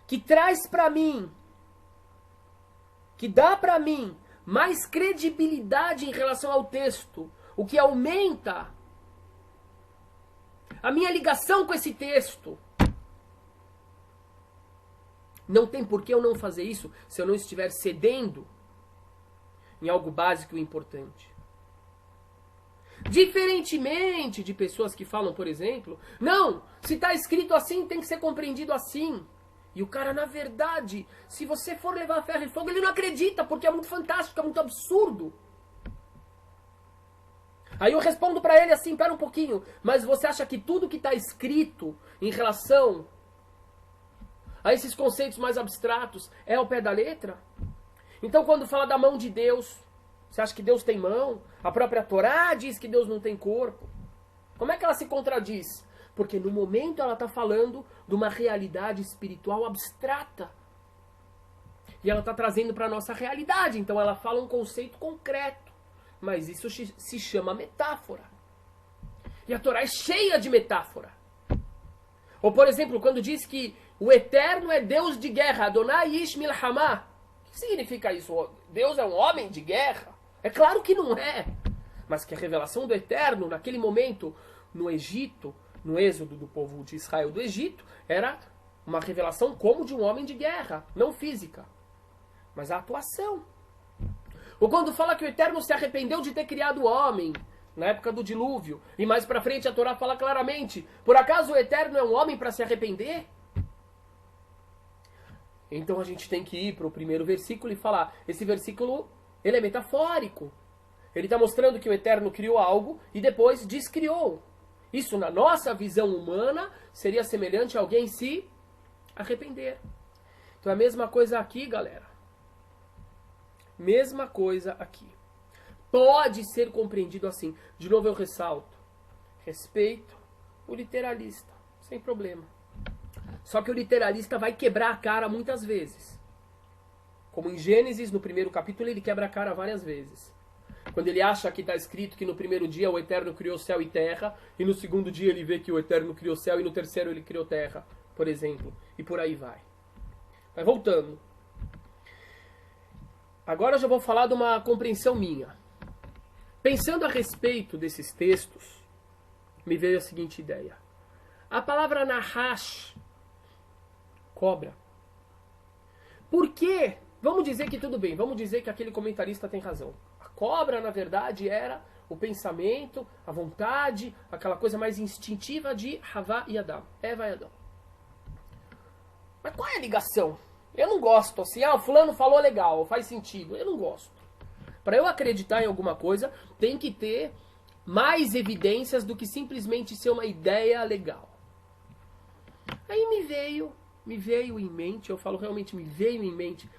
que traz para mim, que dá para mim mais credibilidade em relação ao texto, o que aumenta a minha ligação com esse texto, não tem por que eu não fazer isso se eu não estiver cedendo em algo básico e importante. Diferentemente de pessoas que falam, por exemplo, não, se está escrito assim, tem que ser compreendido assim. E o cara, na verdade, se você for levar ferro e fogo, ele não acredita, porque é muito fantástico, é muito absurdo. Aí eu respondo para ele assim, pera um pouquinho, mas você acha que tudo que está escrito em relação a esses conceitos mais abstratos é ao pé da letra? Então quando fala da mão de Deus, você acha que Deus tem mão? A própria Torá diz que Deus não tem corpo. Como é que ela se contradiz? Porque no momento ela está falando de uma realidade espiritual abstrata. E ela está trazendo para a nossa realidade. Então ela fala um conceito concreto. Mas isso se chama metáfora. E a Torá é cheia de metáfora. Ou por exemplo, quando diz que o Eterno é Deus de guerra, Adonai Ish Milhamah. O que significa isso? Deus é um homem de guerra? É claro que não é. Mas que a revelação do Eterno, naquele momento, no Egito, no êxodo do povo de Israel do Egito, era uma revelação como de um homem de guerra, não física, mas a atuação. Ou quando fala que o Eterno se arrependeu de ter criado o homem, na época do dilúvio, e mais pra frente a Torá fala claramente, por acaso o Eterno é um homem para se arrepender? Então a gente tem que ir para o primeiro versículo e falar, esse versículo, ele é metafórico. Ele está mostrando que o Eterno criou algo e depois descriou. Isso, na nossa visão humana, seria semelhante a alguém se arrepender. Então é a mesma coisa aqui, galera. Mesma coisa aqui. Pode ser compreendido assim. De novo eu ressalto. respeito o literalista, sem problema. Só que o literalista vai quebrar a cara muitas vezes. Como em Gênesis, no primeiro capítulo, ele quebra a cara várias vezes. Quando ele acha que está escrito que no primeiro dia o Eterno criou céu e terra, e no segundo dia ele vê que o Eterno criou céu, e no terceiro ele criou terra, por exemplo. E por aí vai. Mas voltando. Agora eu já vou falar de uma compreensão minha. Pensando a respeito desses textos, me veio a seguinte ideia. A palavra nahash, cobra. Por quê? Vamos dizer que tudo bem, vamos dizer que aquele comentarista tem razão. A cobra, na verdade, era o pensamento, a vontade, aquela coisa mais instintiva de Havá e Adão, Eva e Adão. Mas qual é a ligação? Eu não gosto assim, o fulano falou legal, faz sentido. Eu não gosto. Para eu acreditar em alguma coisa, tem que ter mais evidências do que simplesmente ser uma ideia legal. Aí me veio em mente, eu falo realmente me veio em mente,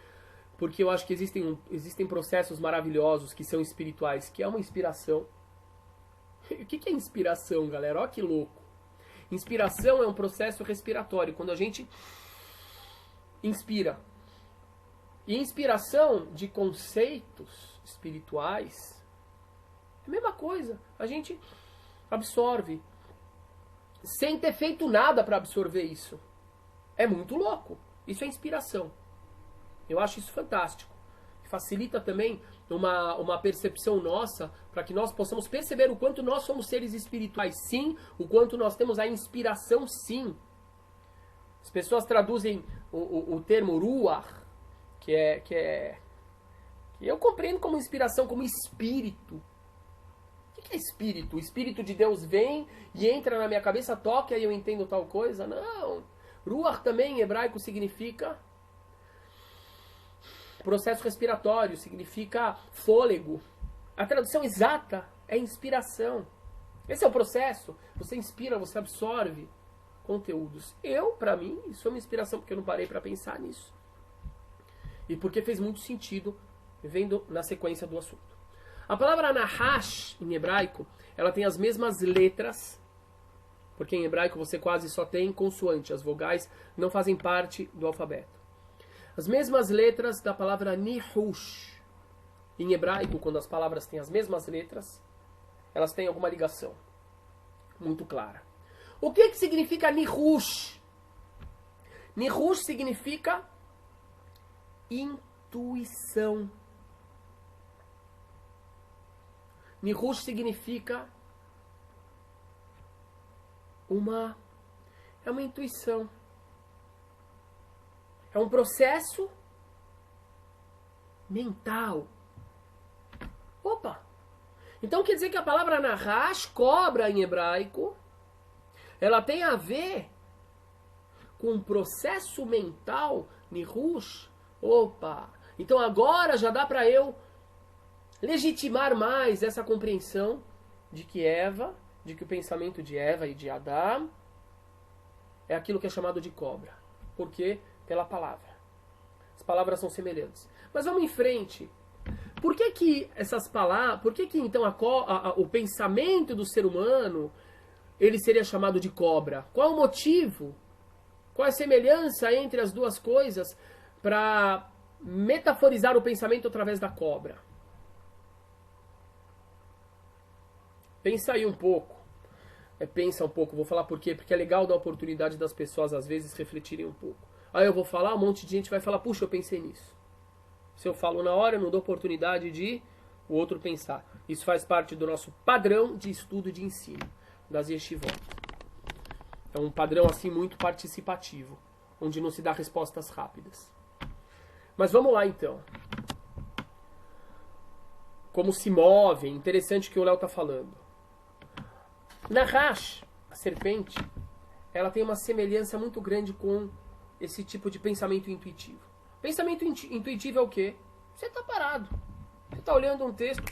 porque eu acho que existem processos maravilhosos que são espirituais, que é uma inspiração. O que é inspiração, galera? Olha que louco. Inspiração é um processo respiratório, quando a gente inspira. E inspiração de conceitos espirituais é a mesma coisa. A gente absorve sem ter feito nada para absorver isso. É muito louco. Isso é inspiração. Eu acho isso fantástico. Facilita também uma percepção nossa para que nós possamos perceber o quanto nós somos seres espirituais, sim, o quanto nós temos a inspiração, sim. As pessoas traduzem o termo ruach, que eu compreendo como inspiração, como espírito. O que é espírito? O espírito de Deus vem e entra na minha cabeça, toca e eu entendo tal coisa? Não. Ruach também em hebraico significa processo respiratório, significa fôlego. A tradução exata é inspiração. Esse é o processo. Você inspira, você absorve conteúdos. Para mim, isso é uma inspiração, porque eu não parei para pensar nisso. E porque fez muito sentido, vendo na sequência do assunto. A palavra nahash, em hebraico, ela tem as mesmas letras, porque em hebraico você quase só tem consoante, as vogais não fazem parte do alfabeto. As mesmas letras da palavra nihush. Em hebraico, quando as palavras têm as mesmas letras, elas têm alguma ligação muito clara. O que significa nihush? Nihush significa intuição. Nihush significa uma intuição. É um processo mental. Opa! Então quer dizer que a palavra nahash, cobra em hebraico, ela tem a ver com um processo mental, nihush. Opa! Então agora já dá para eu legitimar mais essa compreensão de que o pensamento de Eva e de Adão é aquilo que é chamado de cobra. Por quê? Pela palavra. As palavras são semelhantes. Mas vamos em frente. Por que essas palavras, por que então o pensamento do ser humano ele seria chamado de cobra? Qual o motivo? Qual a semelhança entre as duas coisas para metaforizar o pensamento através da cobra? Pensa aí um pouco. Pensa um pouco, vou falar por quê? Porque é legal dar a oportunidade das pessoas às vezes refletirem um pouco. Aí eu vou falar, um monte de gente vai falar, puxa, eu pensei nisso. Se eu falo na hora, eu não dou oportunidade de o outro pensar. Isso faz parte do nosso padrão de estudo e de ensino, das yeshivot. É um padrão assim muito participativo, onde não se dá respostas rápidas. Mas vamos lá então. Como se move, interessante o que o Léo está falando. Nahash, a serpente, ela tem uma semelhança muito grande com esse tipo de pensamento intuitivo. Pensamento intuitivo é o quê? Você está parado. Você está olhando um texto,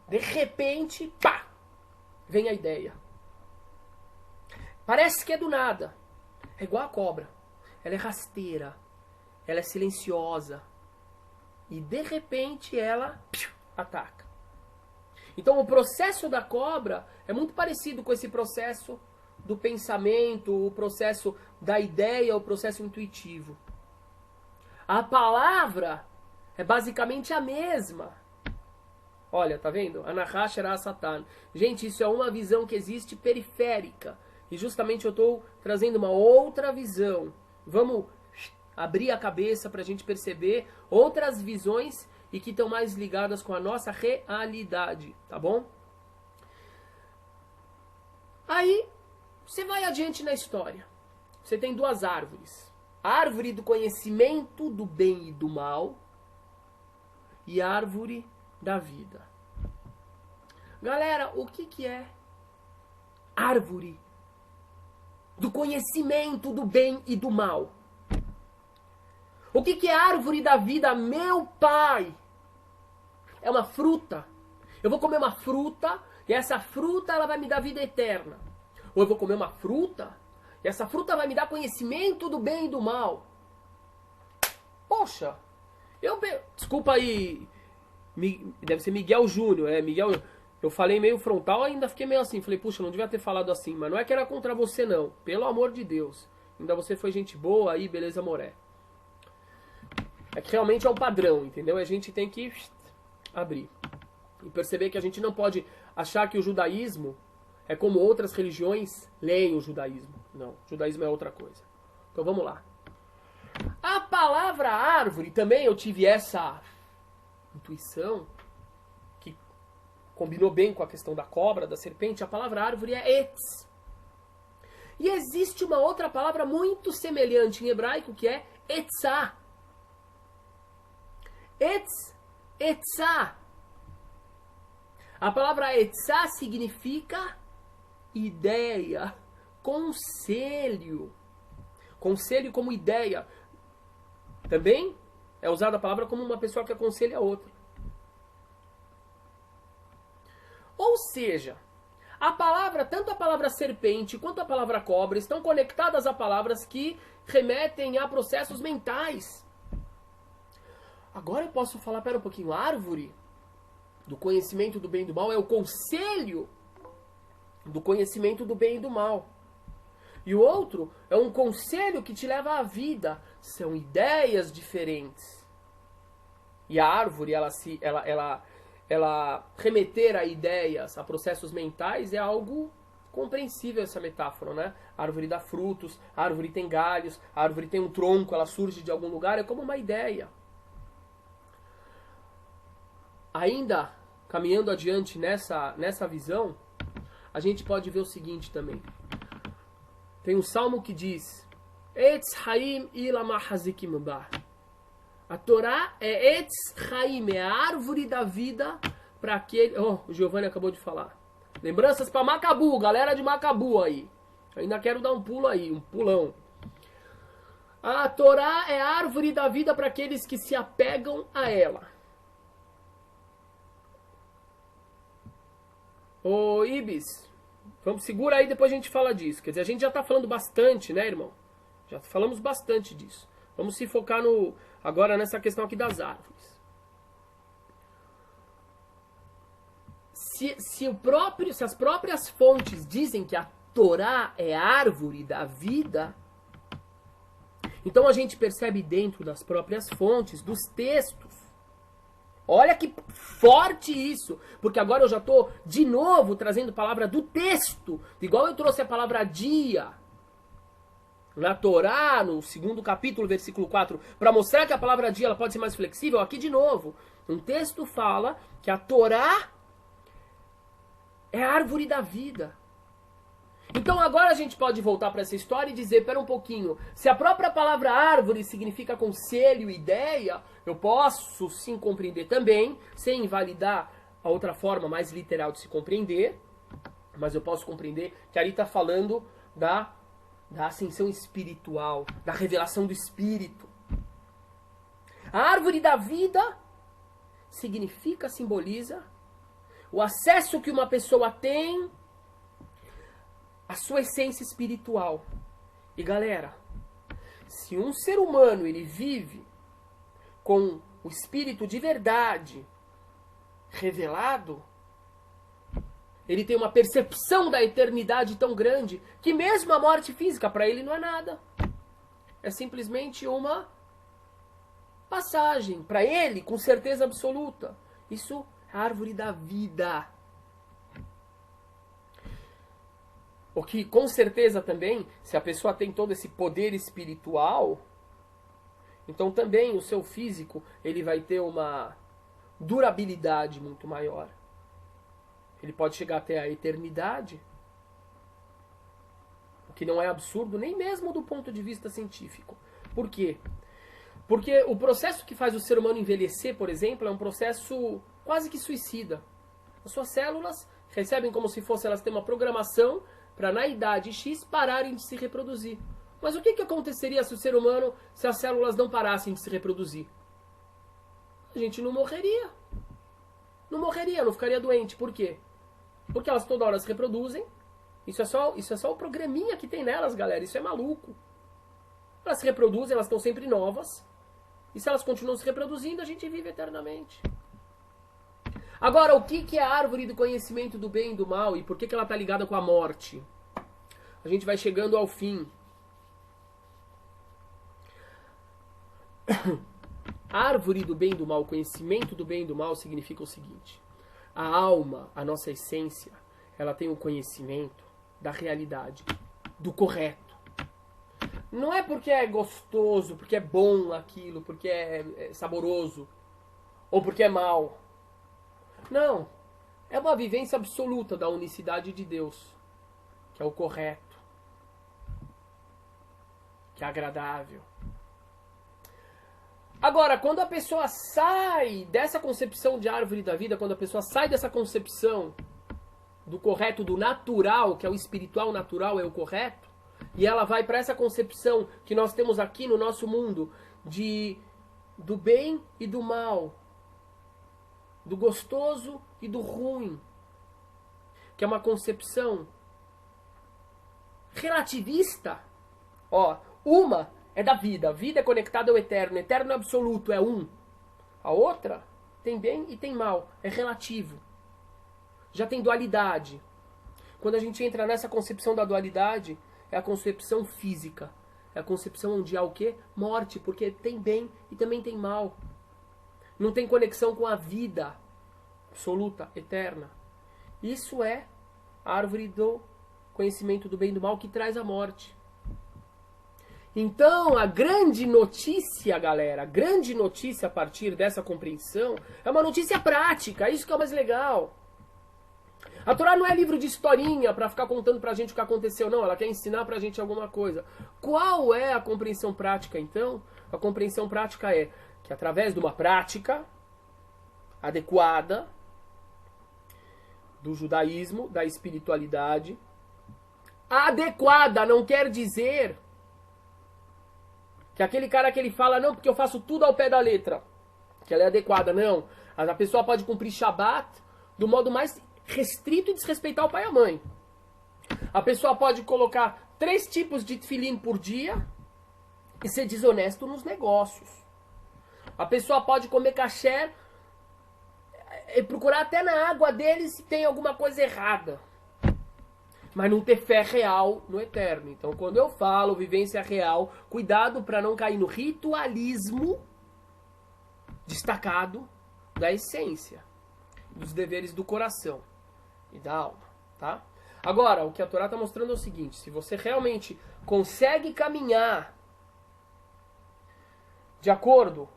de repente, pá! Vem a ideia. Parece que é do nada. É igual a cobra. Ela é rasteira. Ela é silenciosa. E de repente ela ataca. Então o processo da cobra é muito parecido com esse processo do pensamento, o processo da ideia, o processo intuitivo. A palavra é basicamente a mesma. Olha, tá vendo? Anahash era Satan. Gente, isso é uma visão que existe periférica. E justamente eu estou trazendo uma outra visão. Vamos abrir a cabeça para a gente perceber outras visões e que estão mais ligadas com a nossa realidade, tá bom? Aí, você vai adiante na história. Você tem duas árvores. A árvore do conhecimento do bem e do mal e a árvore da vida. Galera, o que é árvore do conhecimento do bem e do mal? O que é árvore da vida, meu pai? É uma fruta. Eu vou comer uma fruta e essa fruta ela vai me dar vida eterna. Ou eu vou comer uma fruta e essa fruta vai me dar conhecimento do bem e do mal. Poxa, desculpa aí, deve ser Miguel Júnior, Miguel. Eu falei meio frontal, ainda fiquei meio assim. Falei, puxa, não devia ter falado assim. Mas não é que era contra você, não. Pelo amor de Deus. Ainda você foi gente boa aí, beleza, moré. É que realmente é um padrão, entendeu? A gente tem que abrir. E perceber que a gente não pode achar que o judaísmo é como outras religiões leem o judaísmo. Não, o judaísmo é outra coisa. Então vamos lá. A palavra árvore, também eu tive essa intuição que combinou bem com a questão da cobra, da serpente. A palavra árvore é etz. E existe uma outra palavra muito semelhante em hebraico que é etzá. Etz, etzá. A palavra etzá significa ideia, conselho. Conselho como ideia. Também é usada a palavra como uma pessoa que aconselha a outra. Ou seja, a palavra, tanto a palavra serpente quanto a palavra cobra estão conectadas a palavras que remetem a processos mentais. Agora eu posso falar, pera um pouquinho, árvore do conhecimento do bem e do mal é o conselho do conhecimento do bem e do mal. E o outro é um conselho que te leva à vida. São ideias diferentes. E a árvore, ela remeter a ideias, a processos mentais, é algo compreensível essa metáfora, né? A árvore dá frutos, a árvore tem galhos, a árvore tem um tronco, ela surge de algum lugar, é como uma ideia. Ainda caminhando adiante nessa visão, a gente pode ver o seguinte também. Tem um salmo que diz: Etz Haim ilama hazikim ba. A Torá é Etz Haim, é a árvore da vida para aquele... Oh, o Giovanni acabou de falar. Lembranças para Macabu, galera de Macabu aí. Ainda quero dar um pulo aí, um pulão. A Torá é a árvore da vida para aqueles que se apegam a ela. Ô Ibis, vamos, segura aí, depois a gente fala disso. Quer dizer, a gente já está falando bastante, né, irmão? Já falamos bastante disso. Vamos se focar agora nessa questão aqui das árvores. Se as próprias fontes dizem que a Torá é a árvore da vida, então a gente percebe dentro das próprias fontes, dos textos. Olha que forte isso, porque agora eu já estou de novo trazendo palavra do texto, igual eu trouxe a palavra dia na Torá, no 2º capítulo, versículo 4, para mostrar que a palavra dia ela pode ser mais flexível. Aqui de novo, um texto fala que a Torá é a árvore da vida. Então agora a gente pode voltar para essa história e dizer, pera um pouquinho, se a própria palavra árvore significa conselho, ideia, eu posso sim compreender também, sem invalidar a outra forma mais literal de se compreender, mas eu posso compreender que ali está falando da ascensão espiritual, da revelação do Espírito. A árvore da vida simboliza o acesso que uma pessoa tem a sua essência espiritual. E galera, se um ser humano ele vive com o espírito de verdade revelado, ele tem uma percepção da eternidade tão grande que mesmo a morte física para ele não é nada. É simplesmente uma passagem. Para ele, com certeza absoluta. Isso é a árvore da vida. O que, com certeza também, se a pessoa tem todo esse poder espiritual, então também o seu físico ele vai ter uma durabilidade muito maior. Ele pode chegar até a eternidade, o que não é absurdo nem mesmo do ponto de vista científico. Por quê? Porque o processo que faz o ser humano envelhecer, por exemplo, é um processo quase que suicida. As suas células recebem como se fosse elas têm uma programação para na idade X pararem de se reproduzir. Mas o que aconteceria se o ser humano, se as células não parassem de se reproduzir? A gente não morreria. Não morreria, não ficaria doente. Por quê? Porque elas toda hora se reproduzem. Isso é só o programinha que tem nelas, galera. Isso é maluco. Elas se reproduzem, elas estão sempre novas. E se elas continuam se reproduzindo, a gente vive eternamente. Agora, o que é a árvore do conhecimento do bem e do mal e por que ela está ligada com a morte? A gente vai chegando ao fim. A árvore do bem e do mal, o conhecimento do bem e do mal significa o seguinte. A alma, a nossa essência, ela tem o conhecimento da realidade, do correto. Não é porque é gostoso, porque é bom aquilo, porque é saboroso, ou porque é mal. Não, é uma vivência absoluta da unicidade de Deus, que é o correto, que é agradável. Agora, quando a pessoa sai dessa concepção de árvore da vida, quando a pessoa sai dessa concepção do correto, do natural, que é o espiritual natural, é o correto, e ela vai para essa concepção que nós temos aqui no nosso mundo do bem e do mal, do gostoso e do ruim, que é uma concepção relativista. Uma é da vida, a vida é conectada ao eterno, o eterno é absoluto, é um. A outra tem bem e tem mal, é relativo. Já tem dualidade. Quando a gente entra nessa concepção da dualidade, é a concepção física. É a concepção onde há o quê? Morte, porque tem bem e também tem mal. Não tem conexão com a vida absoluta, eterna. Isso é a árvore do conhecimento do bem e do mal que traz a morte. Então, a grande notícia, galera, a grande notícia a partir dessa compreensão é uma notícia prática, isso que é o mais legal. A Torá não é livro de historinha para ficar contando pra gente o que aconteceu, não. Ela quer ensinar pra gente alguma coisa. Qual é a compreensão prática, então? A compreensão prática é que através de uma prática adequada do judaísmo, da espiritualidade, adequada não quer dizer que aquele cara que ele fala, não, porque eu faço tudo ao pé da letra, que ela é adequada, não. A pessoa pode cumprir Shabat do modo mais restrito e desrespeitar o pai e a mãe. A pessoa pode colocar 3 tipos de tefilim por dia e ser desonesto nos negócios. A pessoa pode comer kasher e procurar até na água dele se tem alguma coisa errada. Mas não ter fé real no eterno. Então, quando eu falo vivência real, cuidado para não cair no ritualismo destacado da essência, dos deveres do coração e da alma, tá? Agora, o que a Torá está mostrando é o seguinte: se você realmente consegue caminhar de acordo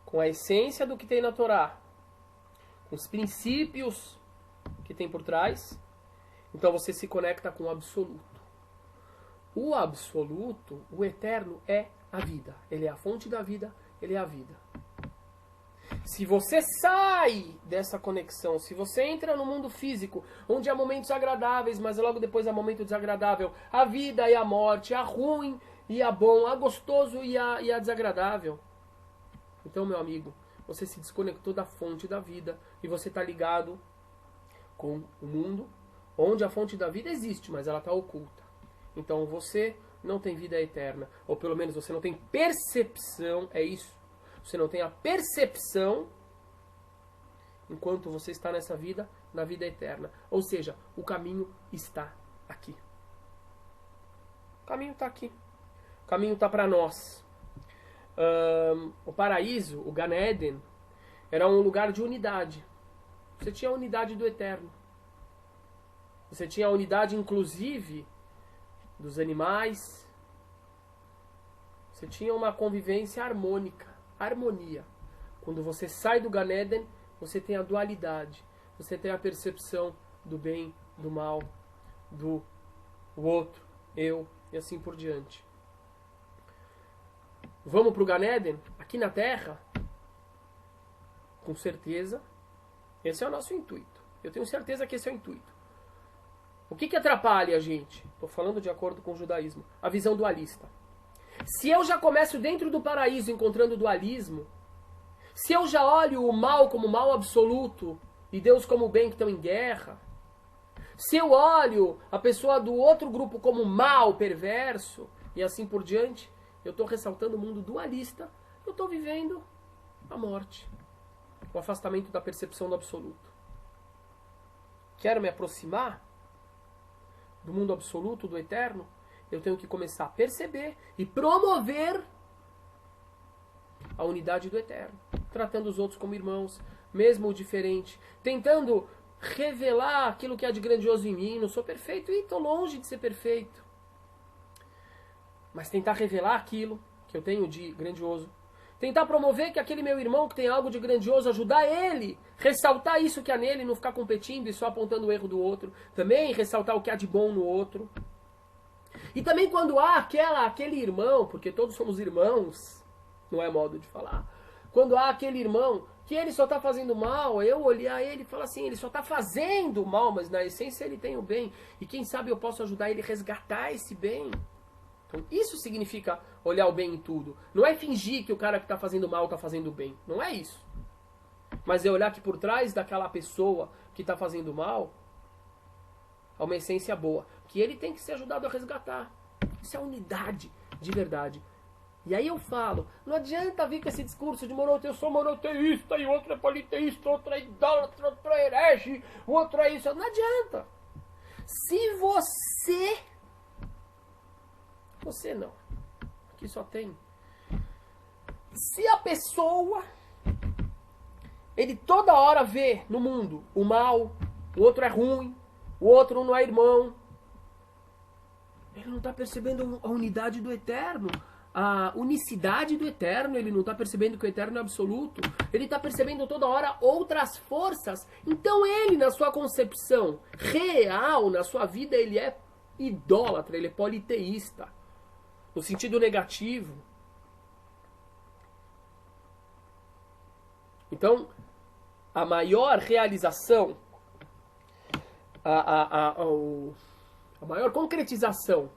com a essência do que tem na Torá, com os princípios que tem por trás, então você se conecta com o absoluto. O absoluto, o eterno, é a vida. Ele é a fonte da vida, ele é a vida. Se você sai dessa conexão, se você entra no mundo físico, onde há momentos agradáveis, mas logo depois há momento desagradável, a vida e a morte, a ruim e a bom, a gostoso e a desagradável. Então, meu amigo, você se desconectou da fonte da vida e você está ligado com o mundo onde a fonte da vida existe, mas ela está oculta. Então você não tem vida eterna, ou pelo menos você não tem percepção, é isso. Você não tem a percepção, enquanto você está nessa vida, na vida eterna. Ou seja, o caminho está aqui. O caminho está aqui. O caminho está para nós. O paraíso, o Gan Eden, era um lugar de unidade. Você tinha a unidade do eterno. Você tinha a unidade, inclusive, dos animais. Você tinha uma convivência harmônica, harmonia. Quando você sai do Gan Eden, você tem a dualidade. Você tem a percepção do bem, do mal, do outro, eu, e assim por diante. Vamos para o Gan Eden, aqui na Terra? Com certeza, esse é o nosso intuito. Eu tenho certeza que esse é o intuito. O que atrapalha a gente? Estou falando de acordo com o judaísmo. A visão dualista. Se eu já começo dentro do paraíso encontrando dualismo, se eu já olho o mal como mal absoluto e Deus como o bem que estão em guerra, se eu olho a pessoa do outro grupo como mal, perverso, e assim por diante, eu estou ressaltando o mundo dualista, eu estou vivendo a morte, o afastamento da percepção do absoluto. Quero me aproximar do mundo absoluto, do eterno, eu tenho que começar a perceber e promover a unidade do eterno, tratando os outros como irmãos, mesmo o diferente, tentando revelar aquilo que há de grandioso em mim. Não sou perfeito e estou longe de ser perfeito, mas tentar revelar aquilo que eu tenho de grandioso, tentar promover que aquele meu irmão que tem algo de grandioso, ajudar ele, ressaltar isso que há nele, não ficar competindo e só apontando o erro do outro, também ressaltar o que há de bom no outro. E também quando há aquele irmão, porque todos somos irmãos, não é modo de falar, quando há aquele irmão que ele só está fazendo mal, eu olhar ele e falar assim, ele só está fazendo mal, mas na essência ele tem o bem, e quem sabe eu posso ajudar ele a resgatar esse bem. Então isso significa olhar o bem em tudo. Não é fingir que o cara que está fazendo mal está fazendo bem, não é isso. Mas é olhar que por trás daquela pessoa que está fazendo mal, há uma essência boa, que ele tem que ser ajudado a resgatar. Isso é unidade de verdade. E aí eu falo, não adianta vir com esse discurso de eu sou monoteísta, e outro é politeísta, outro é idólatra, outro é herege, outro é isso. Não adianta. Se você não. Aqui só tem. Se a pessoa, ele toda hora vê no mundo o mal, o outro é ruim, o outro não é irmão, ele não está percebendo a unidade do eterno, a unicidade do eterno, ele não está percebendo que o eterno é absoluto, ele está percebendo toda hora outras forças. Então ele, na sua concepção real, na sua vida, ele é idólatra, ele é politeísta, no sentido negativo. Então, a maior realização, a maior concretização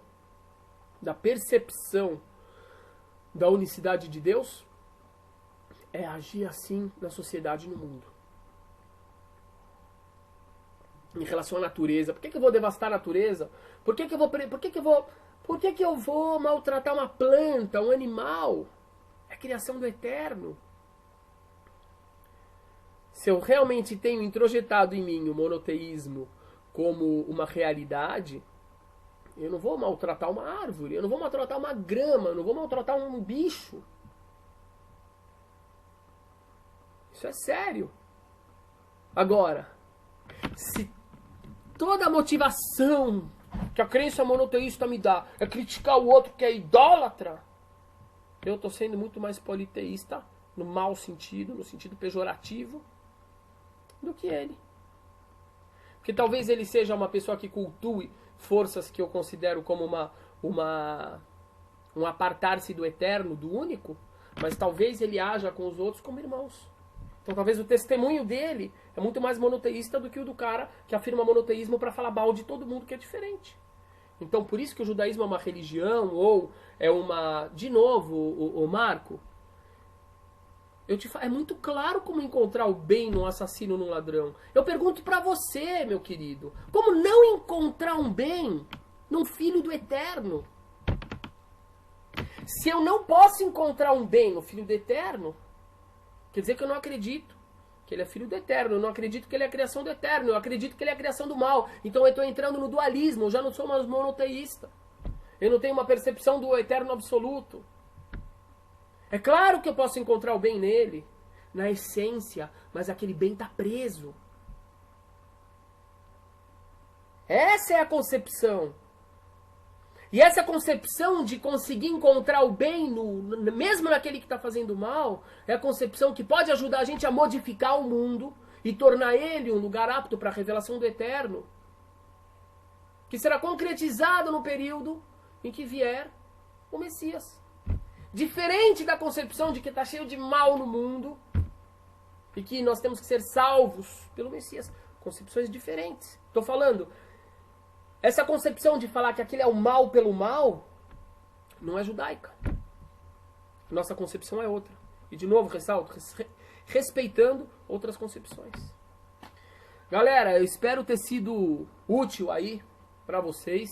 da percepção da unicidade de Deus é agir assim na sociedade e no mundo. Em relação à natureza. Por que eu vou devastar a natureza? Por que eu vou maltratar uma planta, um animal? É a criação do eterno. Se eu realmente tenho introjetado em mim o monoteísmo como uma realidade, eu não vou maltratar uma árvore, eu não vou maltratar uma grama, eu não vou maltratar um bicho. Isso é sério. Agora, se toda a motivação que a crença monoteísta me dá é criticar o outro que é idólatra, eu estou sendo muito mais politeísta, no mau sentido, no sentido pejorativo, do que ele. Porque talvez ele seja uma pessoa que cultue forças que eu considero como um apartar-se do eterno, do único, mas talvez ele haja com os outros como irmãos. Então talvez o testemunho dele é muito mais monoteísta do que o do cara que afirma monoteísmo para falar mal de todo mundo que é diferente. Então por isso que o judaísmo é uma religião, ou é uma... De novo, o Marco, é muito claro como encontrar o bem num assassino, num ladrão. Eu pergunto para você, meu querido, como não encontrar um bem num filho do eterno? Se eu não posso encontrar um bem no filho do eterno, quer dizer que eu não acredito que ele é filho do eterno, eu não acredito que ele é a criação do eterno, eu acredito que ele é a criação do mal. Então eu estou entrando no dualismo, eu já não sou mais monoteísta. Eu não tenho uma percepção do eterno absoluto. É claro que eu posso encontrar o bem nele, na essência, mas aquele bem está preso. Essa é a concepção. E essa concepção de conseguir encontrar o bem, mesmo naquele que está fazendo mal, é a concepção que pode ajudar a gente a modificar o mundo e tornar ele um lugar apto para a revelação do eterno, que será concretizado no período em que vier o Messias. Diferente da concepção de que está cheio de mal no mundo e que nós temos que ser salvos pelo Messias. Concepções diferentes. Estou falando... Essa concepção de falar que aquele é o mal pelo mal, não é judaica. Nossa concepção é outra. E de novo, ressalto, respeitando outras concepções. Galera, eu espero ter sido útil aí para vocês.